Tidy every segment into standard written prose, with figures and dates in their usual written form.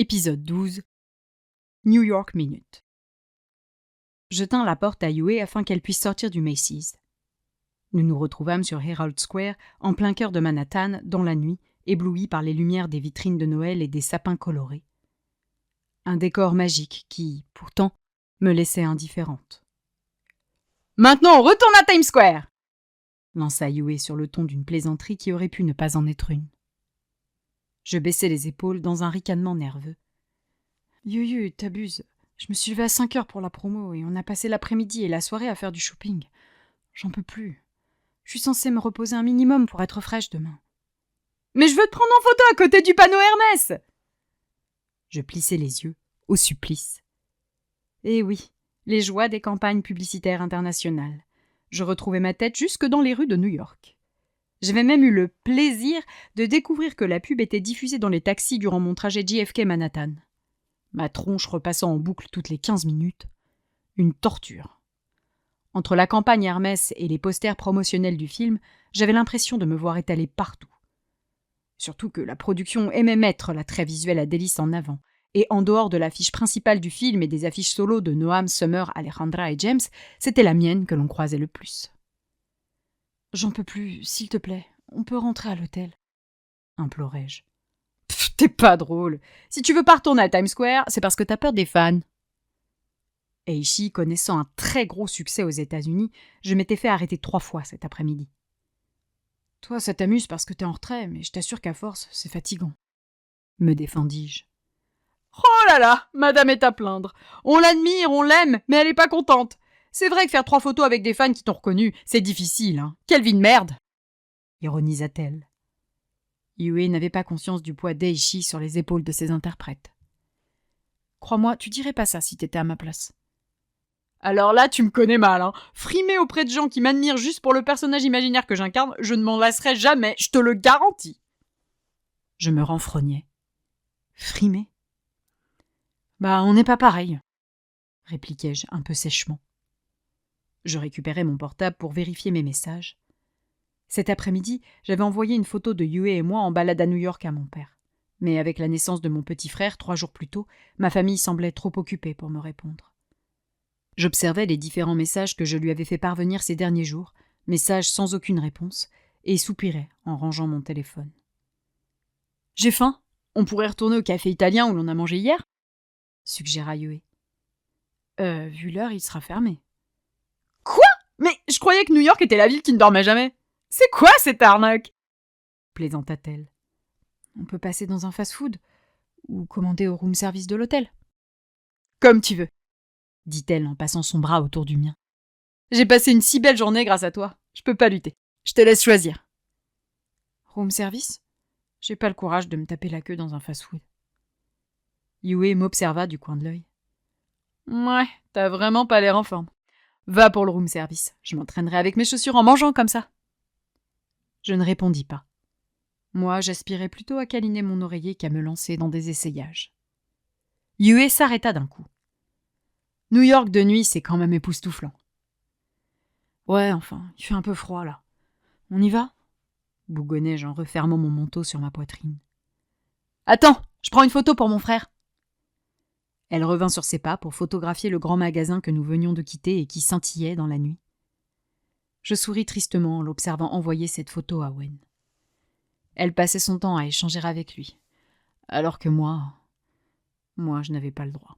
Épisode 12 New York Minute. Je tins la porte à Yue afin qu'elle puisse sortir du Macy's. Nous nous retrouvâmes sur Herald Square, en plein cœur de Manhattan, dans la nuit, éblouis par les lumières des vitrines de Noël et des sapins colorés. Un décor magique qui, pourtant, me laissait indifférente. « Maintenant, on retourne à Times Square !» lança Yue sur le ton d'une plaisanterie qui aurait pu ne pas en être une. Je baissai les épaules dans un ricanement nerveux. « Yuyu, t'abuses. Je me suis levée à 5 heures pour la promo et on a passé l'après-midi et la soirée à faire du shopping. J'en peux plus. Je suis censée me reposer un minimum pour être fraîche demain. »« Mais je veux te prendre en photo à côté du panneau Hermès !» Je plissai les yeux, au supplice. Eh oui, les joies des campagnes publicitaires internationales. Je retrouvais ma tête jusque dans les rues de New York. J'avais même eu le plaisir de découvrir que la pub était diffusée dans les taxis durant mon trajet JFK Manhattan. Ma tronche repassant en boucle toutes les 15 minutes. Une torture. Entre la campagne Hermès et les posters promotionnels du film, j'avais l'impression de me voir étalée partout. Surtout que la production aimait mettre la très visuelle à délice en avant, et en dehors de l'affiche principale du film et des affiches solo de Noam, Summer, Alejandra et James, c'était la mienne que l'on croisait le plus. « J'en peux plus, s'il te plaît, on peut rentrer à l'hôtel » implorai-je. « T'es pas drôle. Si tu veux pas retourner à Times Square, c'est parce que t'as peur des fans. » Eishi, connaissant un très gros succès aux États-Unis, je m'étais fait arrêter 3 fois cet après-midi. « Toi, ça t'amuse parce que t'es en retrait, mais je t'assure qu'à force, c'est fatigant. » me défendis-je. « Oh là là, madame est à plaindre. On l'admire, on l'aime, mais elle est pas contente. C'est vrai que faire 3 photos avec des fans qui t'ont reconnu, c'est difficile, hein. Quelle vie de merde !» ironisa-t-elle. Yue n'avait pas conscience du poids d'Eishi sur les épaules de ses interprètes. « Crois-moi, tu dirais pas ça si t'étais à ma place. »« Alors là, tu me connais mal, hein. Frimer auprès de gens qui m'admirent juste pour le personnage imaginaire que j'incarne, je ne m'en lasserai jamais, je te le garantis. » Je me renfrognai. Frimer ? Bah, on n'est pas pareil, répliquai-je un peu sèchement. Je récupérai mon portable pour vérifier mes messages. Cet après-midi, j'avais envoyé une photo de Yue et moi en balade à New York à mon père. Mais avec la naissance de mon petit frère, 3 jours plus tôt, ma famille semblait trop occupée pour me répondre. J'observais les différents messages que je lui avais fait parvenir ces derniers jours, messages sans aucune réponse, et soupirais en rangeant mon téléphone. « J'ai faim. On pourrait retourner au café italien où l'on a mangé hier ?» suggéra Yue. Vu l'heure, il sera fermé. Quoi ? Mais je croyais que New York était la ville qui ne dormait jamais. C'est quoi cette arnaque ? plaisanta-t-elle. On peut passer dans un fast-food ou commander au room service de l'hôtel. Comme tu veux, dit-elle en passant son bras autour du mien. J'ai passé une si belle journée grâce à toi. Je peux pas lutter. Je te laisse choisir. Room service ? J'ai pas le courage de me taper la queue dans un fast-food. Yue m'observa du coin de l'œil. Ouais, t'as vraiment pas l'air en forme. Va pour le room service. Je m'entraînerai avec mes chaussures en mangeant comme ça. Je ne répondis pas. Moi, j'aspirais plutôt à câliner mon oreiller qu'à me lancer dans des essayages. Yue s'arrêta d'un coup. New York de nuit, c'est quand même époustouflant. Ouais, enfin, il fait un peu froid là. On y va ? bougonnai-je en refermant mon manteau sur ma poitrine. Attends, je prends une photo pour mon frère. Elle revint sur ses pas pour photographier le grand magasin que nous venions de quitter et qui scintillait dans la nuit. Je souris tristement en l'observant envoyer cette photo à Wen. Elle passait son temps à échanger avec lui, alors que moi, je n'avais pas le droit.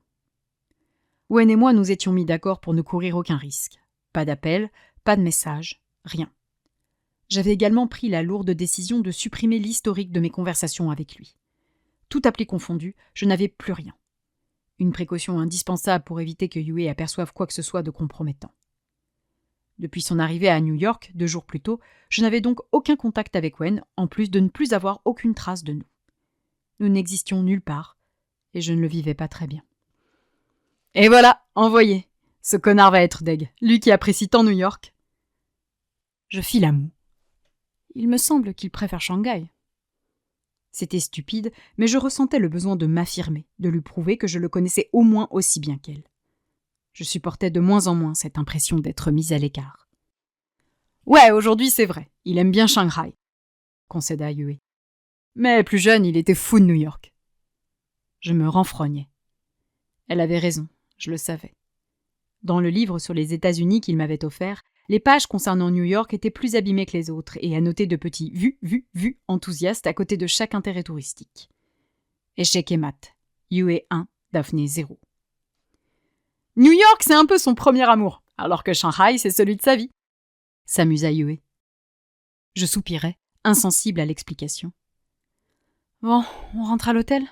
Wen et moi nous étions mis d'accord pour ne courir aucun risque. Pas d'appel, pas de message, rien. J'avais également pris la lourde décision de supprimer l'historique de mes conversations avec lui. Tout appli confondu, je n'avais plus rien. Une précaution indispensable pour éviter que Yue aperçoive quoi que ce soit de compromettant. Depuis son arrivée à New York, 2 jours plus tôt, je n'avais donc aucun contact avec Wen, en plus de ne plus avoir aucune trace de nous. Nous n'existions nulle part, et je ne le vivais pas très bien. Et voilà, envoyé. Ce connard va être deg, lui qui apprécie tant New York. Je fis la moue. Il me semble qu'il préfère Shanghai. C'était stupide, mais je ressentais le besoin de m'affirmer, de lui prouver que je le connaissais au moins aussi bien qu'elle. Je supportais de moins en moins cette impression d'être mise à l'écart. « Ouais, aujourd'hui c'est vrai, il aime bien Shanghai, concéda Yue. Mais plus jeune, il était fou de New York. » Je me renfrognais. Elle avait raison, je le savais. Dans le livre sur les États-Unis qu'il m'avait offert, les pages concernant New York étaient plus abîmées que les autres et annotaient de petits « vu » enthousiastes à côté de chaque intérêt touristique. Échec et mat. UA 1, Daphné 0. New York, c'est un peu son premier amour, alors que Shanghai, c'est celui de sa vie, s'amusa Yue. Je soupirais, insensible à l'explication. Bon, on rentre à l'hôtel ?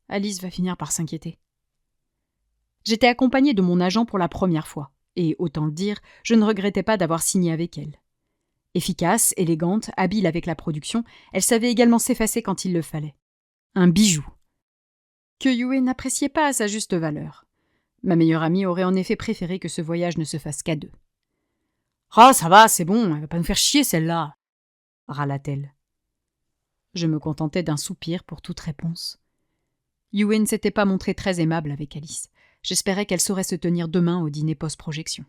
Alice va finir par s'inquiéter. J'étais accompagnée de mon agent pour la première fois, et, autant le dire, je ne regrettais pas d'avoir signé avec elle. Efficace, élégante, habile avec la production, elle savait également s'effacer quand il le fallait. Un bijou. Que Yue n'appréciait pas à sa juste valeur. Ma meilleure amie aurait en effet préféré que ce voyage ne se fasse qu'à deux. « Ah, ça va, c'est bon, elle va pas nous faire chier celle-là !» râla-t-elle. Je me contentais d'un soupir pour toute réponse. Yue ne s'était pas montrée très aimable avec Alice. J'espérais qu'elle saurait se tenir demain au dîner post-projection.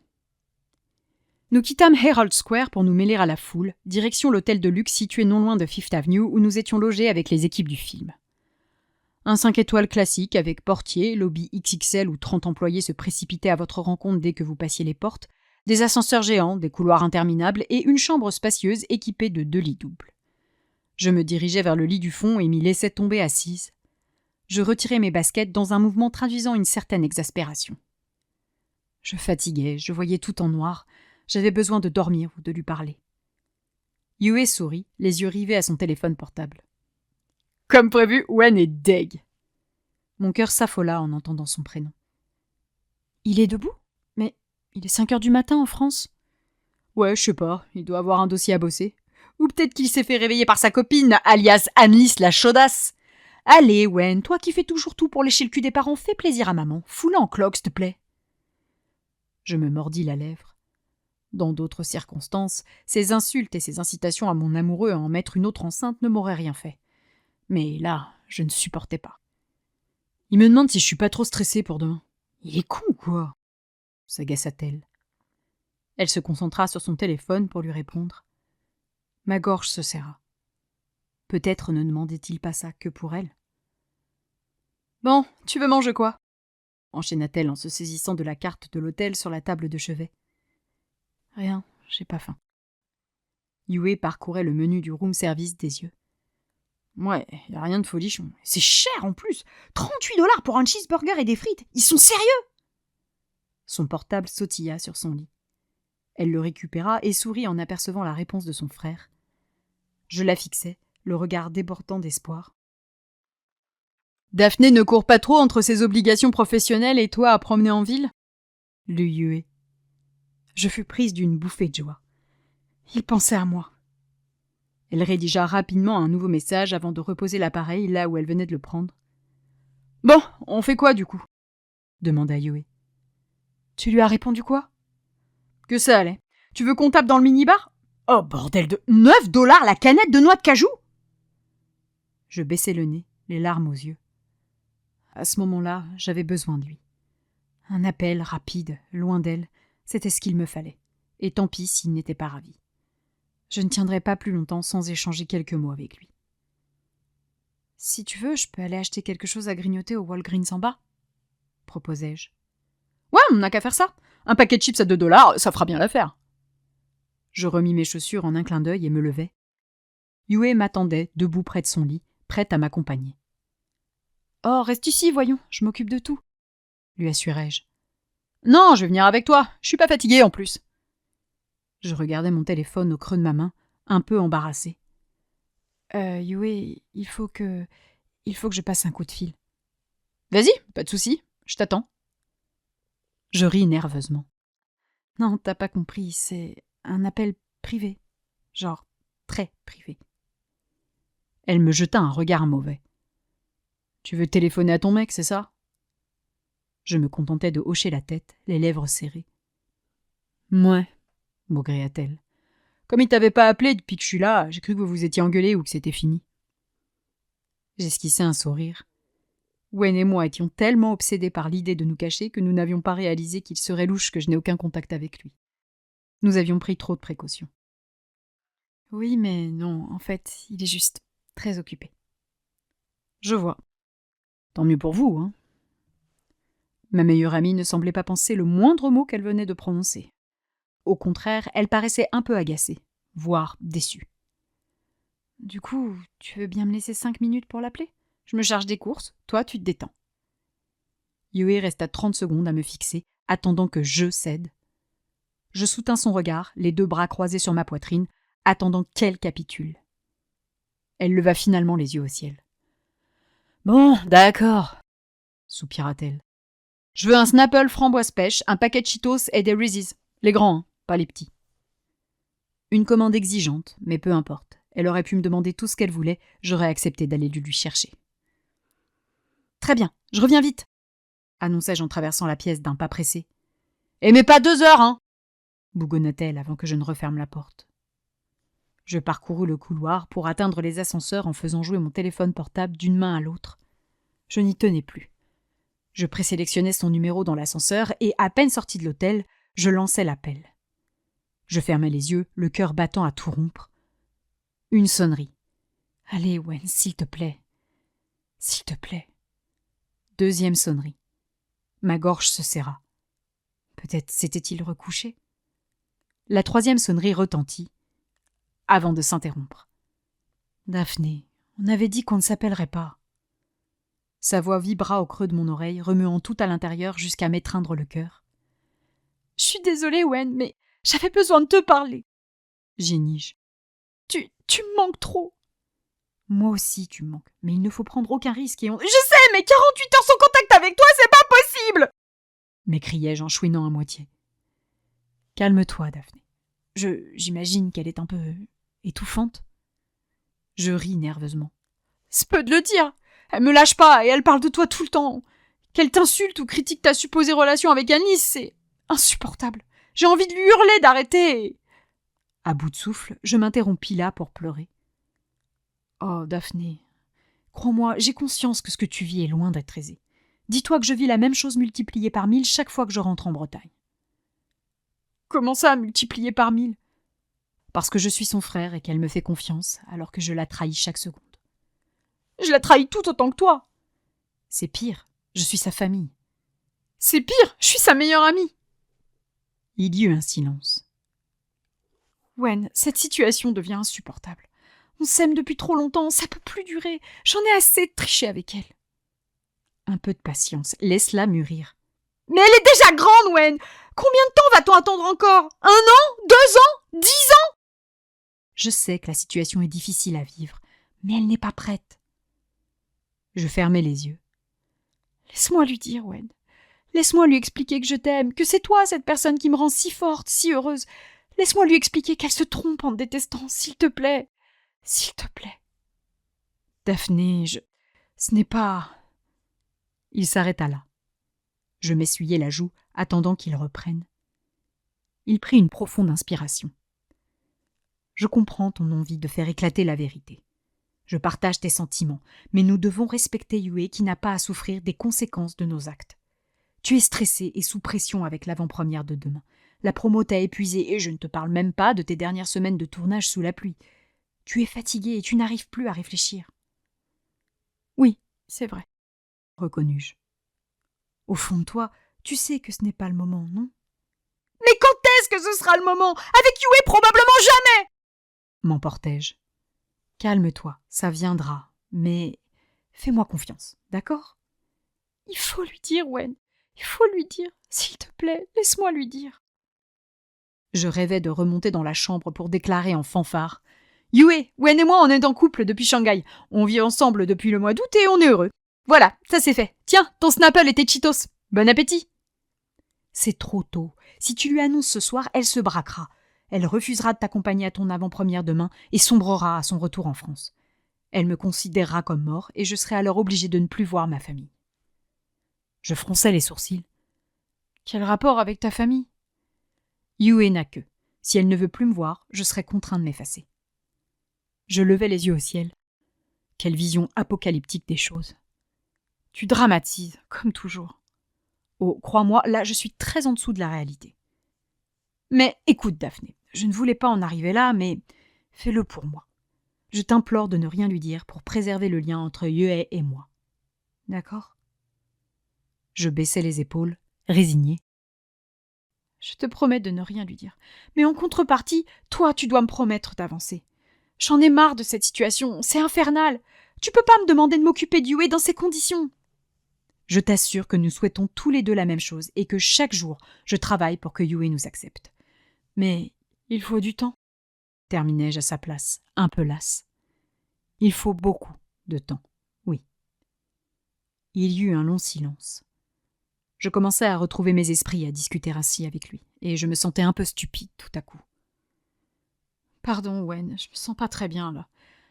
Nous quittâmes Herald Square pour nous mêler à la foule, direction l'hôtel de luxe situé non loin de Fifth Avenue où nous étions logés avec les équipes du film. Un 5 étoiles classique avec portier, lobby XXL où 30 employés se précipitaient à votre rencontre dès que vous passiez les portes, des ascenseurs géants, des couloirs interminables et une chambre spacieuse équipée de 2 lits doubles. Je me dirigeais vers le lit du fond et m'y laissais tomber assise. Je retirai mes baskets dans un mouvement traduisant une certaine exaspération. Je fatiguais, je voyais tout en noir, j'avais besoin de dormir ou de lui parler. Yue sourit, les yeux rivés à son téléphone portable. Comme prévu, Wen est deg. Mon cœur s'affola en entendant son prénom. Il est debout ? Mais il est 5 heures du matin en France. Ouais, je sais pas, il doit avoir un dossier à bosser. Ou peut-être qu'il s'est fait réveiller par sa copine, alias Annelise la chaudasse. Allez, Wen, toi qui fais toujours tout pour lécher le cul des parents, fais plaisir à maman. Fous-la en cloque, s'il te plaît. Je me mordis la lèvre. Dans d'autres circonstances, ces insultes et ces incitations à mon amoureux à en mettre une autre enceinte ne m'auraient rien fait. Mais là, je ne supportais pas. Il me demande si je suis pas trop stressée pour demain. Il est con ou quoi ? S'agaça-t-elle. Elle se concentra sur son téléphone pour lui répondre. Ma gorge se serra. Peut-être ne demandait-il pas ça que pour elle. Bon, tu veux manger quoi ? Enchaîna-t-elle en se saisissant de la carte de l'hôtel sur la table de chevet. Rien, j'ai pas faim. Yue parcourait le menu du room service des yeux. Ouais, y a rien de folichon. C'est cher en plus. 38$ pour un cheeseburger et des frites. Ils sont sérieux ? Son portable sautilla sur son lit. Elle le récupéra et sourit en apercevant la réponse de son frère. Je la fixais, le regard débordant d'espoir. Daphné ne court pas trop entre ses obligations professionnelles et toi à promener en ville ? Lut Yue. Je fus prise d'une bouffée de joie. Il pensait à moi. Elle rédigea rapidement un nouveau message avant de reposer l'appareil là où elle venait de le prendre. « Bon, on fait quoi du coup ?» demanda Yue. « Tu lui as répondu quoi ?»« Que ça allait. Tu veux qu'on tape dans le minibar ? Oh bordel de 9$ la canette de noix de cajou !» Je baissai le nez, les larmes aux yeux. À ce moment-là, j'avais besoin de lui. Un appel rapide, loin d'elle, c'était ce qu'il me fallait. Et tant pis s'il n'était pas ravi. Je ne tiendrai pas plus longtemps sans échanger quelques mots avec lui. « Si tu veux, je peux aller acheter quelque chose à grignoter au Walgreens en bas ?» proposai-je. « Ouais, on n'a qu'à faire ça. Un paquet de chips à 2$, ça fera bien l'affaire. » Je remis mes chaussures en un clin d'œil et me levai. Yue m'attendait, debout près de son lit, prête à m'accompagner. « Oh, reste ici, voyons, je m'occupe de tout, » lui assurai-je. « Non, je vais venir avec toi, je suis pas fatiguée en plus. » Je regardais mon téléphone au creux de ma main, un peu embarrassée. Yue, il faut que je passe un coup de fil. »« Vas-y, pas de souci, je t'attends. » Je ris nerveusement. « Non, t'as pas compris, c'est un appel privé. Genre, très privé. » Elle me jeta un regard mauvais. « Tu veux téléphoner à ton mec, c'est ça ?» Je me contentais de hocher la tête, les lèvres serrées. « Mouais, » maugréa-t-elle. « Comme il t'avait pas appelé depuis que je suis là, j'ai cru que vous vous étiez engueulés ou que c'était fini. » J'esquissai un sourire. Wen et moi étions tellement obsédés par l'idée de nous cacher que nous n'avions pas réalisé qu'il serait louche que je n'ai aucun contact avec lui. Nous avions pris trop de précautions. « Oui, mais non, en fait, il est juste très occupé. » « Je vois. » Tant mieux pour vous, hein. Ma meilleure amie ne semblait pas penser le moindre mot qu'elle venait de prononcer. Au contraire, elle paraissait un peu agacée, voire déçue. Du coup, tu veux bien me laisser 5 minutes pour l'appeler ? Je me charge des courses, toi tu te détends. Yue resta 30 secondes à me fixer, attendant que je cède. Je soutins son regard, les 2 bras croisés sur ma poitrine, attendant qu'elle capitule. Elle leva finalement les yeux au ciel. « Bon, d'accord, » soupira-t-elle. « Je veux un Snapple framboise pêche, un paquet de Cheetos et des Reese's. Les grands, hein, pas les petits. » Une commande exigeante, mais peu importe. Elle aurait pu me demander tout ce qu'elle voulait, j'aurais accepté d'aller lui chercher. « Très bien, je reviens vite !» annonçai-je en traversant la pièce d'un pas pressé. « Et mais pas 2 heures, hein !» bougonna-t-elle avant que je ne referme la porte. Je parcourus le couloir pour atteindre les ascenseurs en faisant jouer mon téléphone portable d'une main à l'autre. Je n'y tenais plus. Je présélectionnais son numéro dans l'ascenseur et, à peine sorti de l'hôtel, je lançai l'appel. Je fermai les yeux, le cœur battant à tout rompre. Une sonnerie. « Allez, Wen, s'il te plaît. S'il te plaît. » Deuxième sonnerie. Ma gorge se serra. Peut-être s'était-il recouché. La troisième sonnerie retentit, avant de s'interrompre. « Daphné, on avait dit qu'on ne s'appellerait pas. » Sa voix vibra au creux de mon oreille, remuant tout à l'intérieur jusqu'à m'étreindre le cœur. « Je suis désolée, Wen, mais j'avais besoin de te parler. » génis-je. « Tu me manques trop. » « Moi aussi, tu me manques, mais il ne faut prendre aucun risque et on... »« Je sais, mais 48 heures sans contact avec toi, c'est pas possible !» m'écriai-je en chouinant à moitié. « Calme-toi, Daphné. J'imagine qu'elle est un peu étouffante. » Je ris nerveusement. « C'est peu de le dire. Elle me lâche pas et elle parle de toi tout le temps. Qu'elle t'insulte ou critique ta supposée relation avec Anis, c'est insupportable. J'ai envie de lui hurler d'arrêter. » À bout de souffle, je m'interrompis là pour pleurer. « Oh, Daphné, crois-moi, j'ai conscience que ce que tu vis est loin d'être aisé. Dis-toi que je vis la même chose multipliée par 1000 chaque fois que je rentre en Bretagne. » « Comment ça, multiplié par 1000 ?»« Parce que je suis son frère et qu'elle me fait confiance, alors que je la trahis chaque seconde. »« Je la trahis tout autant que toi. »« C'est pire, je suis sa famille. »« C'est pire, je suis sa meilleure amie. » Il y eut un silence. « Wen, cette situation devient insupportable. On s'aime depuis trop longtemps, ça peut plus durer. J'en ai assez de tricher avec elle. » Un peu de patience, laisse-la mûrir. « Mais elle est déjà grande, Wen. Combien de temps va-t-on attendre encore ? 1 an ? 2 ans ? 10 ans ? » Je sais que la situation est difficile à vivre, mais elle n'est pas prête. Je fermai les yeux. « Laisse-moi lui dire, Wen. Laisse-moi lui expliquer que je t'aime, que c'est toi cette personne qui me rend si forte, si heureuse. Laisse-moi lui expliquer qu'elle se trompe en te détestant, s'il te plaît. S'il te plaît. » « Daphné, ce n'est pas... » Il s'arrêta là. Je m'essuyai la joue, attendant qu'il reprenne. Il prit une profonde inspiration. « Je comprends ton envie de faire éclater la vérité. Je partage tes sentiments, mais nous devons respecter Yue qui n'a pas à souffrir des conséquences de nos actes. Tu es stressé et sous pression avec l'avant-première de demain. La promo t'a épuisé et je ne te parle même pas de tes dernières semaines de tournage sous la pluie. Tu es fatigué et tu n'arrives plus à réfléchir. »« Oui, c'est vrai, » reconnus-je. « Au fond de toi, tu sais que ce n'est pas le moment, non ? » ?»« Mais quand est-ce que ce sera le moment ? Avec Yue, probablement jamais !» m'emportai-je. « Calme-toi, ça viendra, mais fais-moi confiance, d'accord ? » « Il faut lui dire, Wen, il faut lui dire. S'il te plaît, laisse-moi lui dire. » Je rêvais de remonter dans la chambre pour déclarer en fanfare. « Yue, Wen et moi, on est en couple depuis Shanghai. On vit ensemble depuis le mois d'août et on est heureux. Voilà, ça c'est fait. Tiens, ton Snapple et tes Cheetos. Bon appétit !» C'est trop tôt. Si tu lui annonces ce soir, elle se braquera. Elle refusera de t'accompagner à ton avant-première demain et sombrera à son retour en France. Elle me considérera comme mort et je serai alors obligé de ne plus voir ma famille. Je fronçai les sourcils. « Quel rapport avec ta famille ? » Yue n'a que. Si elle ne veut plus me voir, je serai contraint de m'effacer. Je levai les yeux au ciel. Quelle vision apocalyptique des choses. Tu dramatises, comme toujours. Oh, crois-moi, là, je suis très en dessous de la réalité. Mais écoute, Daphné, je ne voulais pas en arriver là, mais fais-le pour moi. Je t'implore de ne rien lui dire pour préserver le lien entre Yue et moi. D'accord. Je baissai les épaules, résignée. Je te promets de ne rien lui dire. Mais en contrepartie, toi, tu dois me promettre d'avancer. J'en ai marre de cette situation, c'est infernal. Tu peux pas me demander de m'occuper d'Yue dans ces conditions. Je t'assure que nous souhaitons tous les deux la même chose et que chaque jour, je travaille pour que Yue nous accepte. Mais il faut du temps, terminai-je à sa place, un peu lasse. Il faut beaucoup de temps, oui. Il y eut un long silence. Je commençais à retrouver mes esprits à discuter ainsi avec lui, et je me sentais un peu stupide tout à coup. Pardon, Wen, je me sens pas très bien, là.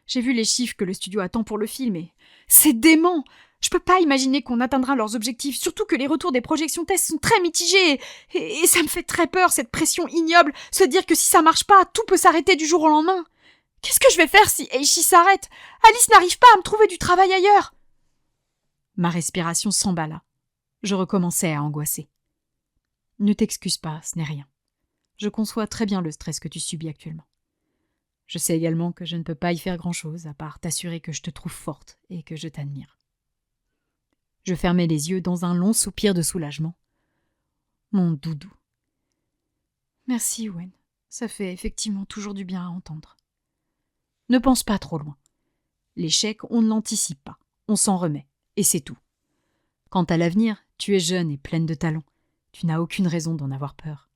J'ai vu les chiffres que le studio attend pour le film et... C'est dément! Je peux pas imaginer qu'on atteindra leurs objectifs, surtout que les retours des projections tests sont très mitigés. Et ça me fait très peur, cette pression ignoble, se dire que si ça marche pas, tout peut s'arrêter du jour au lendemain. Qu'est-ce que je vais faire si Eishi s'arrête? Alice n'arrive pas à me trouver du travail ailleurs. Ma respiration s'emballa. Je recommençais à angoisser. Ne t'excuse pas, ce n'est rien. Je conçois très bien le stress que tu subis actuellement. Je sais également que je ne peux pas y faire grand-chose, à part t'assurer que je te trouve forte et que je t'admire. Je fermai les yeux dans un long soupir de soulagement. Mon doudou. Merci, Wen. Ça fait effectivement toujours du bien à entendre. Ne pense pas trop loin. L'échec, on ne l'anticipe pas. On s'en remet. Et c'est tout. Quant à l'avenir, tu es jeune et pleine de talent. Tu n'as aucune raison d'en avoir peur.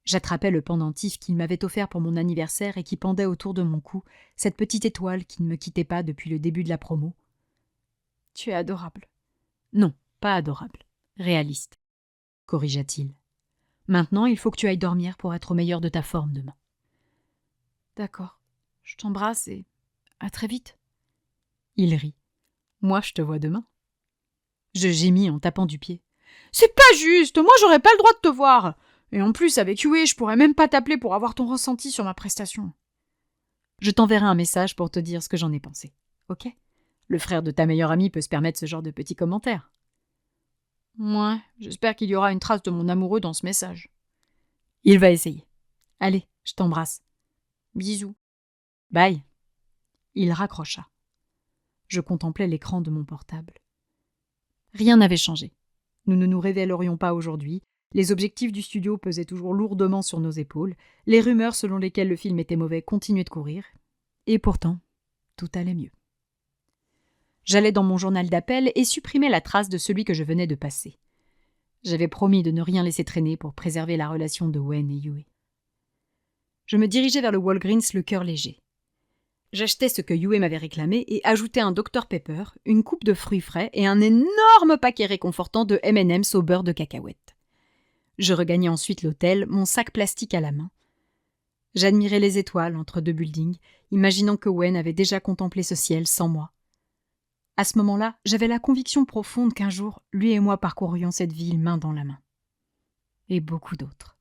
J'attrapai le pendentif qu'il m'avait offert pour mon anniversaire et qui pendait autour de mon cou, cette petite étoile qui ne me quittait pas depuis le début de la promo. Tu es adorable. Non, pas adorable. Réaliste, corrigea-t-il. Maintenant, il faut que tu ailles dormir pour être au meilleur de ta forme demain. D'accord. Je t'embrasse et à très vite. Il rit. Moi, je te vois demain. Je gémis en tapant du pied. C'est pas juste, moi j'aurais pas le droit de te voir. Et en plus, avec Yue, je pourrais même pas t'appeler pour avoir ton ressenti sur ma prestation. Je t'enverrai un message pour te dire ce que j'en ai pensé. Ok? Le frère de ta meilleure amie peut se permettre ce genre de petits commentaires. Ouais, j'espère qu'il y aura une trace de mon amoureux dans ce message. Il va essayer. Allez, je t'embrasse. Bisous. Bye. Il raccrocha. Je contemplais l'écran de mon portable. Rien n'avait changé. Nous ne nous révélerions pas aujourd'hui. Les objectifs du studio pesaient toujours lourdement sur nos épaules. Les rumeurs selon lesquelles le film était mauvais continuaient de courir. Et pourtant, tout allait mieux. J'allais dans mon journal d'appel et supprimais la trace de celui que je venais de passer. J'avais promis de ne rien laisser traîner pour préserver la relation de Wen et Yue. Je me dirigeais vers le Walgreens le cœur léger. J'achetais ce que Yue m'avait réclamé et ajoutais un Dr Pepper, une coupe de fruits frais et un énorme paquet réconfortant de M&M's au beurre de cacahuète. Je regagnais ensuite l'hôtel, mon sac plastique à la main. J'admirais les étoiles entre deux buildings, imaginant que Wen avait déjà contemplé ce ciel sans moi. À ce moment-là, j'avais la conviction profonde qu'un jour, lui et moi parcourrions cette ville main dans la main. Et beaucoup d'autres.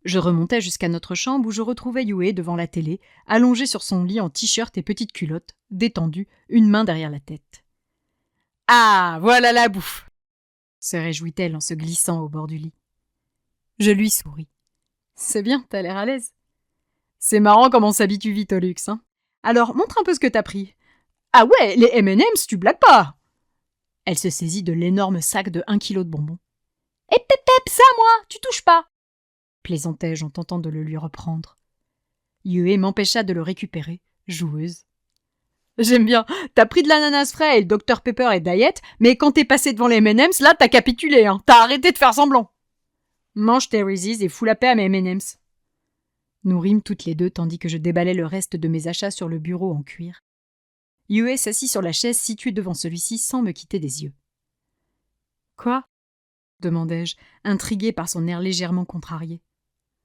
Je remontais jusqu'à notre chambre où je retrouvais Yue devant la télé, allongée sur son lit en t-shirt et petite culotte, détendue, une main derrière la tête. « Ah, voilà la bouffe !» se réjouit-elle en se glissant au bord du lit. Je lui souris. « C'est bien, t'as l'air à l'aise. »« C'est marrant comme on s'habitue vite au luxe, hein. Alors, montre un peu ce que t'as pris. »« Ah ouais, les M&M's, tu blagues pas !» Elle se saisit de l'énorme sac de 1 kilo de bonbons. « Eh pep, ça moi, tu touches pas !» plaisantai-je en tentant de le lui reprendre. Yue m'empêcha de le récupérer, joueuse. « J'aime bien, t'as pris de l'ananas frais et le Dr Pepper et diet, mais quand t'es passé devant les M&M's, là t'as capitulé, hein. T'as arrêté de faire semblant. Mange tes Reese's et fous la paix à mes M&M's. » Nous rîmes toutes les deux tandis que je déballais le reste de mes achats sur le bureau en cuir. Yue s'assit sur la chaise située devant celui-ci sans me quitter des yeux. « Quoi ?» demandai-je, intriguée par son air légèrement contrarié.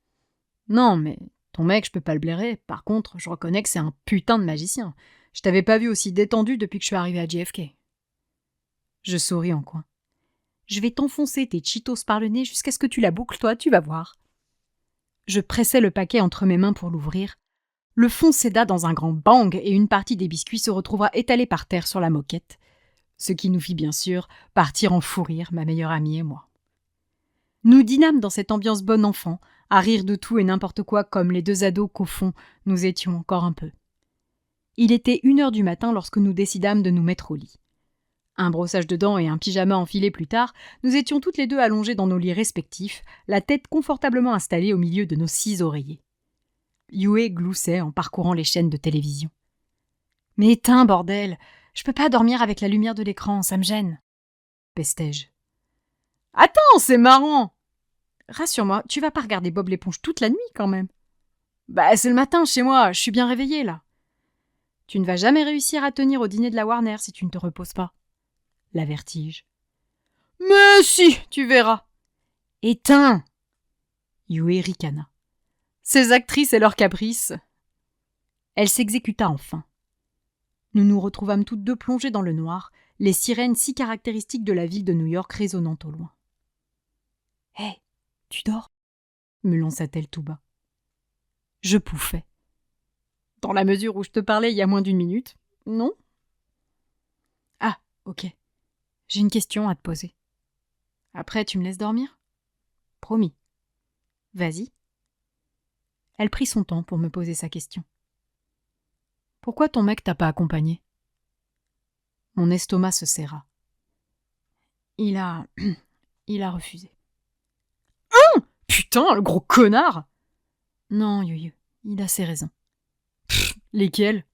« Non, mais ton mec, je peux pas le blairer. Par contre, je reconnais que c'est un putain de magicien. Je t'avais pas vu aussi détendu depuis que je suis arrivée à JFK. » Je souris en coin. « Je vais t'enfoncer tes Cheetos par le nez jusqu'à ce que tu la boucles, toi, tu vas voir. » Je pressai le paquet entre mes mains pour l'ouvrir. Le fond céda dans un grand bang et une partie des biscuits se retrouva étalée par terre sur la moquette, ce qui nous fit bien sûr partir en fou rire, ma meilleure amie et moi. Nous dînâmes dans cette ambiance bon enfant, à rire de tout et n'importe quoi comme les deux ados qu'au fond, nous étions encore un peu. Il était 1h du matin lorsque nous décidâmes de nous mettre au lit. Un brossage de dents et un pyjama enfilé plus tard, nous étions toutes les deux allongées dans nos lits respectifs, la tête confortablement installée au milieu de nos 6 oreillers. Yue gloussait en parcourant les chaînes de télévision. « Mais éteins, bordel! Je peux pas dormir avec la lumière de l'écran, ça me gêne !» pestai-je. « Attends, c'est marrant !»« Rassure-moi, tu vas pas regarder Bob l'éponge toute la nuit, quand même !»« Bah, c'est le matin chez moi, je suis bien réveillée, là !»« Tu ne vas jamais réussir à tenir au dîner de la Warner si tu ne te reposes pas. » L'avertis-je. « Mais si, tu verras !»« Éteins !» Yue ricana. « Ces actrices et leurs caprices !» Elle s'exécuta enfin. Nous nous retrouvâmes toutes deux plongées dans le noir, les sirènes si caractéristiques de la ville de New York résonnant au loin. « Hé, tu dors ?» me lança-t-elle tout bas. Je pouffais. « Dans la mesure où je te parlais il y a moins d'1 minute, non ?»« Ah, ok. J'ai une question à te poser. Après, tu me laisses dormir ? Promis. Vas-y. » Elle prit son temps pour me poser sa question. « Pourquoi ton mec t'a pas accompagné ?» Mon estomac se serra. Il a refusé. « Hein ? Putain, le gros connard !»« Non, Yuyu, il a ses raisons. » « Lesquelles ? » ?»«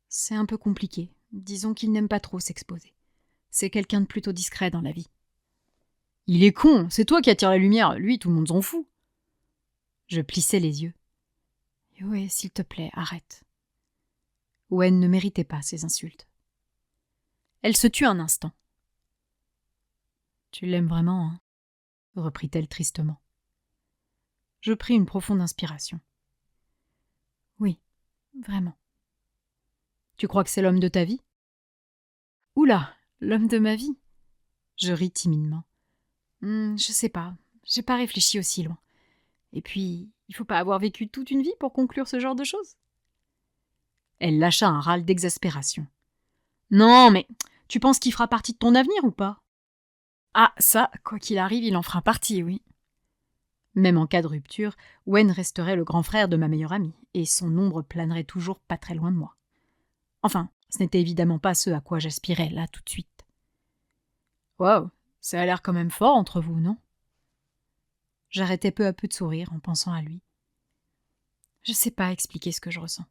C'est un peu compliqué. Disons qu'il n'aime pas trop s'exposer. C'est quelqu'un de plutôt discret dans la vie. »« Il est con, c'est toi qui attires la lumière, lui, tout le monde s'en fout. » Je plissais les yeux. « Yue, s'il te plaît, arrête. » Wen ne méritait pas ces insultes. Elle se tut un instant. « Tu l'aimes vraiment, hein ?» reprit-elle tristement. Je pris une profonde inspiration. « Oui, vraiment. »« Tu crois que c'est l'homme de ta vie ?»« Oula, l'homme de ma vie ?» Je ris timidement. « Je sais pas, j'ai pas réfléchi aussi loin. Et puis, il faut pas avoir vécu toute une vie pour conclure ce genre de choses. » Elle lâcha un râle d'exaspération. « Non, mais tu penses qu'il fera partie de ton avenir ou pas ?»« Ah, ça, quoi qu'il arrive, il en fera partie, oui. » Même en cas de rupture, Wen resterait le grand frère de ma meilleure amie, et son ombre planerait toujours pas très loin de moi. Enfin, ce n'était évidemment pas ce à quoi j'aspirais là tout de suite. « Wow, ça a l'air quand même fort entre vous, non ?» J'arrêtais peu à peu de sourire en pensant à lui. Je sais pas expliquer ce que je ressens.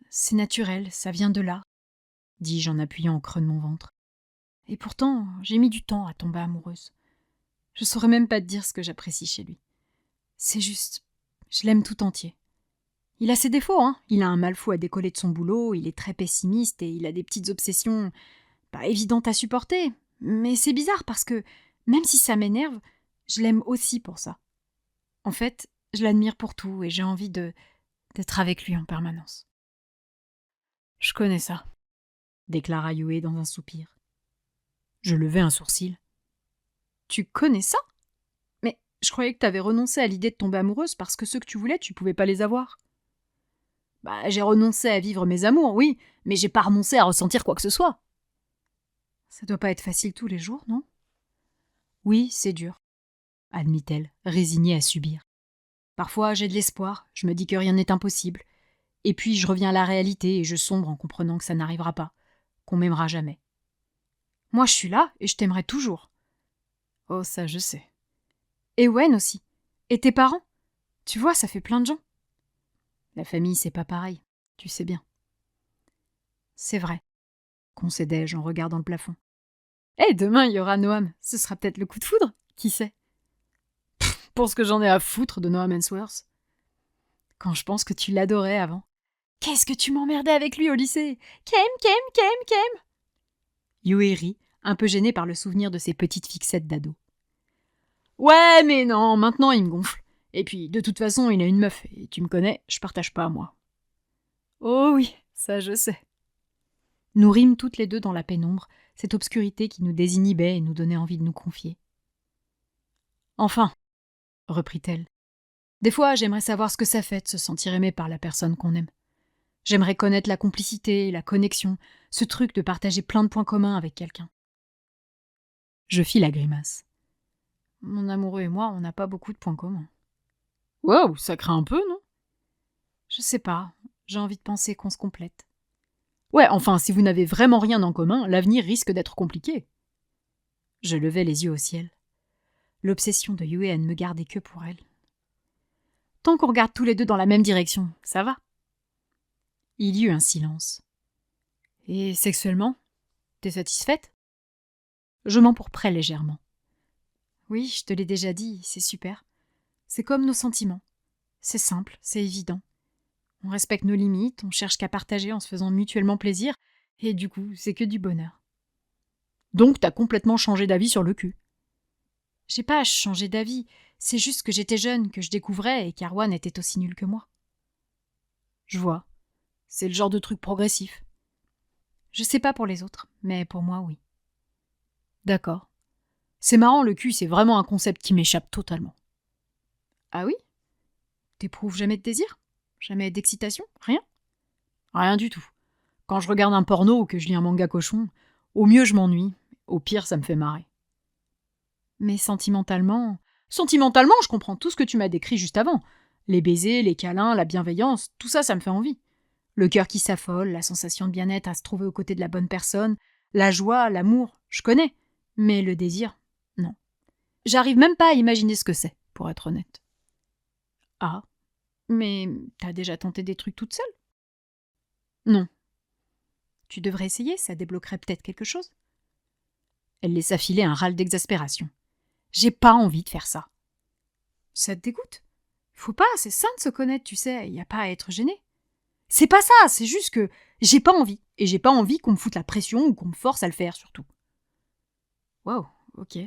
C'est naturel, ça vient de là, dis-je en appuyant au creux de mon ventre. Et pourtant, j'ai mis du temps à tomber amoureuse. Je saurais même pas te dire ce que j'apprécie chez lui. C'est juste, je l'aime tout entier. Il a ses défauts, hein. Il a un mal fou à décoller de son boulot, il est très pessimiste et il a des petites obsessions pas évidentes à supporter. Mais c'est bizarre parce que, même si ça m'énerve, je l'aime aussi pour ça. En fait, je l'admire pour tout et j'ai envie d'être avec lui en permanence. « Je connais ça, » déclara Yue dans un soupir. Je levai un sourcil. « Tu connais ça ? Mais je croyais que t'avais renoncé à l'idée de tomber amoureuse parce que ceux que tu voulais, tu pouvais pas les avoir. » Bah, j'ai renoncé à vivre mes amours, oui, mais j'ai pas renoncé à ressentir quoi que ce soit. Ça doit pas être facile tous les jours, non ? Oui, c'est dur, admit-elle, résignée à subir. Parfois, j'ai de l'espoir, je me dis que rien n'est impossible. Et puis, je reviens à la réalité et je sombre en comprenant que ça n'arrivera pas, qu'on m'aimera jamais. Moi, je suis là et je t'aimerai toujours. Oh, ça, je sais. Et Wen aussi. Et tes parents ? Tu vois, ça fait plein de gens. La famille, c'est pas pareil, tu sais bien. C'est vrai, concédai-je en regardant le plafond. Demain, il y aura Noam. Ce sera peut-être le coup de foudre, qui sait ? Pour ce que j'en ai à foutre de Noam Hemsworth. Quand je pense que tu l'adorais avant. Qu'est-ce que tu m'emmerdais avec lui au lycée ? Kem. Yue rit, un peu gêné par le souvenir de ses petites fixettes d'ado. Ouais, mais non, maintenant il me gonfle. Et puis, de toute façon, il a une meuf, et tu me connais, je partage pas, moi. Oh oui, ça je sais. Nous rîmes toutes les deux dans la pénombre, cette obscurité qui nous désinhibait et nous donnait envie de nous confier. Enfin, reprit-elle, des fois j'aimerais savoir ce que ça fait de se sentir aimé par la personne qu'on aime. J'aimerais connaître la complicité, la connexion, ce truc de partager plein de points communs avec quelqu'un. Je fis la grimace. Mon amoureux et moi, on n'a pas beaucoup de points communs. Wow, ça craint un peu, non ? Je sais pas, j'ai envie de penser qu'on se complète. Ouais, enfin, si vous n'avez vraiment rien en commun, l'avenir risque d'être compliqué. Je levai les yeux au ciel. L'obsession de Yuen me gardait que pour elle. Tant qu'on regarde tous les deux dans la même direction, ça va. Il y eut un silence. Et sexuellement, t'es satisfaite? Je m'empourprai légèrement. Oui, je te l'ai déjà dit, c'est super. C'est comme nos sentiments. C'est simple, c'est évident. On respecte nos limites, on cherche qu'à partager en se faisant mutuellement plaisir, et du coup, c'est que du bonheur. Donc t'as complètement changé d'avis sur le cul. J'ai pas changé d'avis, c'est juste que j'étais jeune, que je découvrais, et qu'Arwan était aussi nul que moi. Je vois. C'est le genre de truc progressif. Je sais pas pour les autres, mais pour moi, oui. D'accord. C'est marrant, le cul, c'est vraiment un concept qui m'échappe totalement. Ah oui? T'éprouves jamais de désir? Jamais d'excitation? Rien? Rien du tout. Quand je regarde un porno ou que je lis un manga cochon, au mieux je m'ennuie, au pire ça me fait marrer. Mais sentimentalement... Sentimentalement, je comprends tout ce que tu m'as décrit juste avant. Les baisers, les câlins, la bienveillance, tout ça, ça me fait envie. Le cœur qui s'affole, la sensation de bien-être à se trouver aux côtés de la bonne personne, la joie, l'amour, je connais. Mais le désir, non. J'arrive même pas à imaginer ce que c'est, pour être honnête. Ah, mais t'as déjà tenté des trucs toute seule? Non. Tu devrais essayer, ça débloquerait peut-être quelque chose. Elle laissa filer un râle d'exaspération. J'ai pas envie de faire ça. Ça te dégoûte? Faut pas, c'est sain de se connaître, tu sais, y a pas à être gêné. C'est pas ça, c'est juste que j'ai pas envie. Et j'ai pas envie qu'on me foute la pression ou qu'on me force à le faire, surtout. Wow, ok.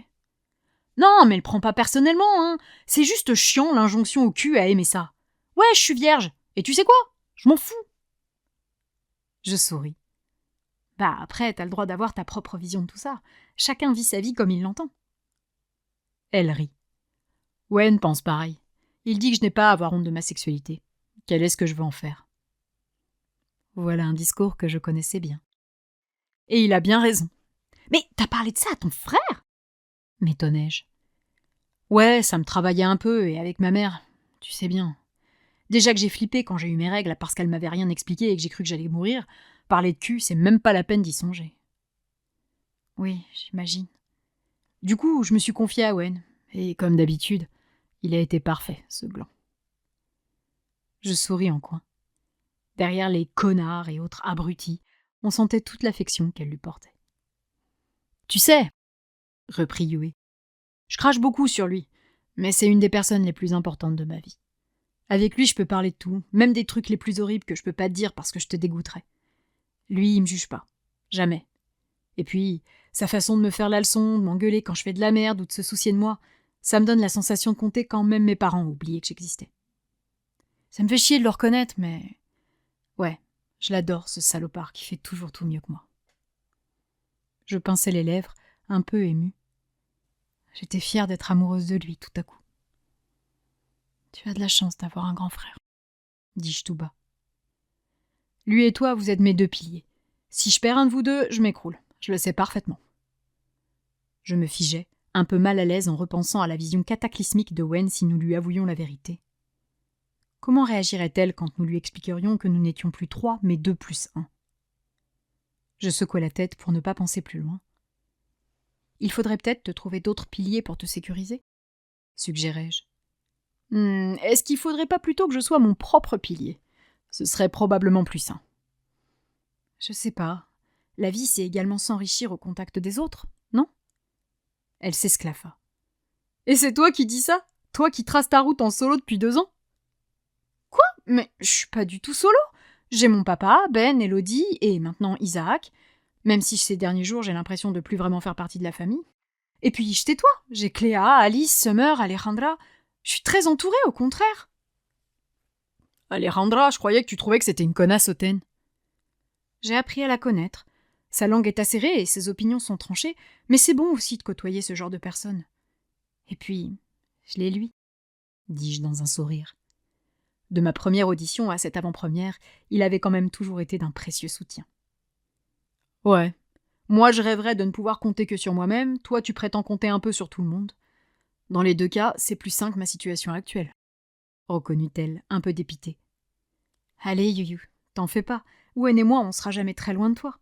Non, mais le prends pas personnellement, hein. C'est juste chiant l'injonction au cul à aimer ça. Ouais, je suis vierge. Et tu sais quoi? Je m'en fous. Je souris. Bah après, t'as le droit d'avoir ta propre vision de tout ça. Chacun vit sa vie comme il l'entend. Elle rit. Wen pense pareil. Il dit que je n'ai pas à avoir honte de ma sexualité. Quel est ce que je veux en faire? Voilà un discours que je connaissais bien. Et il a bien raison. Mais t'as parlé de ça à ton frère? M'étonnai-je. Ouais, ça me travaillait un peu, et avec ma mère, tu sais bien. Déjà que j'ai flippé quand j'ai eu mes règles parce qu'elle m'avait rien expliqué et que j'ai cru que j'allais mourir, parler de cul, c'est même pas la peine d'y songer. Oui, j'imagine. Du coup, je me suis confiée à Wen, et comme d'habitude, il a été parfait, ce gland. Je souris en coin. Derrière les connards et autres abrutis, on sentait toute l'affection qu'elle lui portait. Tu sais, reprit Yue, je crache beaucoup sur lui, mais c'est une des personnes les plus importantes de ma vie. Avec lui, je peux parler de tout, même des trucs les plus horribles que je peux pas te dire parce que je te dégoûterais. Lui, il me juge pas. Jamais. Et puis, sa façon de me faire la leçon, de m'engueuler quand je fais de la merde ou de se soucier de moi, ça me donne la sensation de compter quand même mes parents ont oublié que j'existais. Ça me fait chier de le reconnaître, mais... Ouais, je l'adore, ce salopard qui fait toujours tout mieux que moi. Je pinçais les lèvres, un peu émue. J'étais fière d'être amoureuse de lui tout à coup. Tu as de la chance d'avoir un grand frère, dis-je tout bas. Lui et toi, vous êtes mes deux piliers. Si je perds un de vous deux, je m'écroule. Je le sais parfaitement. Je me figeais, un peu mal à l'aise en repensant à la vision cataclysmique de Wen si nous lui avouions la vérité. Comment réagirait-elle quand nous lui expliquerions que nous n'étions plus 3, mais 2 plus 1? Je secouai la tête pour ne pas penser plus loin. Il faudrait peut-être te trouver d'autres piliers pour te sécuriser, suggérai-je. Est-ce qu'il faudrait pas plutôt que je sois mon propre pilier? Ce serait probablement plus sain. Je sais pas. La vie, c'est également s'enrichir au contact des autres, non? Elle s'esclaffa. Et c'est toi qui dis ça? Toi qui traces ta route en solo depuis 2 ans? Quoi? Mais je suis pas du tout solo. J'ai mon papa, Ben, Elodie et maintenant Isaac. Même si ces derniers jours, j'ai l'impression de plus vraiment faire partie de la famille. Et puis, je tais-toi. J'ai Cléa, Alice, Summer, Alejandra. Je suis très entourée, au contraire. Alejandra, je croyais que tu trouvais que c'était une connasse hautaine. J'ai appris à la connaître. Sa langue est acérée et ses opinions sont tranchées, mais c'est bon aussi de côtoyer ce genre de personnes. Et puis, je l'ai lui, dis-je dans un sourire. De ma première audition à cette avant-première, il avait quand même toujours été d'un précieux soutien. Ouais. Moi, je rêverais de ne pouvoir compter que sur moi-même, toi, tu prétends compter un peu sur tout le monde. Dans les deux cas, c'est plus sain que ma situation actuelle. Reconnut-elle, un peu dépitée. Allez, Yuyu, t'en fais pas. Owen et moi, on sera jamais très loin de toi.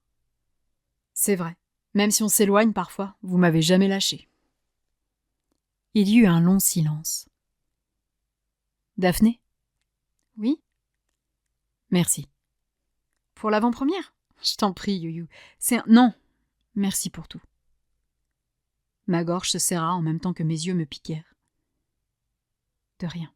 C'est vrai. Même si on s'éloigne parfois, vous m'avez jamais lâché. Il y eut un long silence. Daphné ? Oui ? Merci. Pour l'avant-première ? Je t'en prie, Youyou. Non. Merci pour tout. Ma gorge se serra en même temps que mes yeux me piquèrent. De rien.